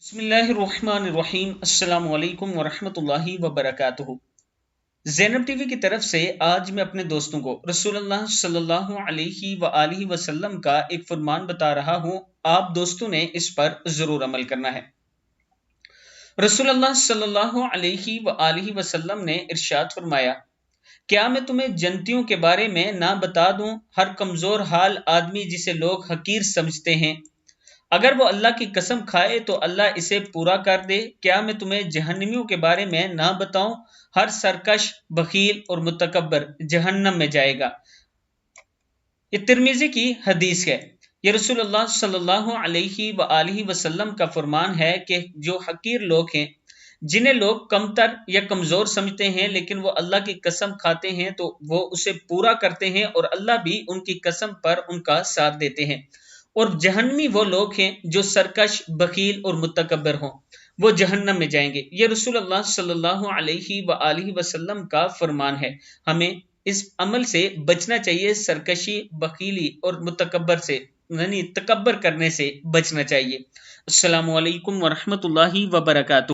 بسم اللہ الرحمن الرحیم۔ السلام علیکم ورحمۃ اللہ وبرکاتہ۔ زینب ٹی وی کی طرف سے آج میں اپنے دوستوں کو رسول اللہ صلی اللہ علیہ وآلہ وسلم کا ایک فرمان بتا رہا ہوں، آپ دوستوں نے اس پر ضرور عمل کرنا ہے۔ رسول اللہ صلی اللہ علیہ وآلہ وسلم نے ارشاد فرمایا، کیا میں تمہیں جنتیوں کے بارے میں نہ بتا دوں؟ ہر کمزور حال آدمی جسے لوگ حقیر سمجھتے ہیں، اگر وہ اللہ کی قسم کھائے تو اللہ اسے پورا کر دے۔ کیا میں تمہیں جہنمیوں کے بارے میں نہ بتاؤں؟ ہر سرکش، بخیل اور متکبر جہنم میں جائے گا۔ یہ ترمذی کی حدیث ہے۔ یہ رسول اللہ صلی اللہ علیہ وآلہ وسلم کا فرمان ہے کہ جو حقیر لوگ ہیں، جنہیں لوگ کمتر یا کمزور سمجھتے ہیں، لیکن وہ اللہ کی قسم کھاتے ہیں تو وہ اسے پورا کرتے ہیں اور اللہ بھی ان کی قسم پر ان کا ساتھ دیتے ہیں۔ اور جہنمی وہ لوگ ہیں جو سرکش، بخیل اور متکبر ہوں، وہ جہنم میں جائیں گے۔ یہ رسول اللہ صلی اللہ علیہ وآلہ وسلم کا فرمان ہے۔ ہمیں اس عمل سے بچنا چاہیے، سرکشی، بخیلی اور متکبر سے، یعنی تکبر کرنے سے بچنا چاہیے۔ السلام علیکم ورحمۃ اللہ وبرکاتہ۔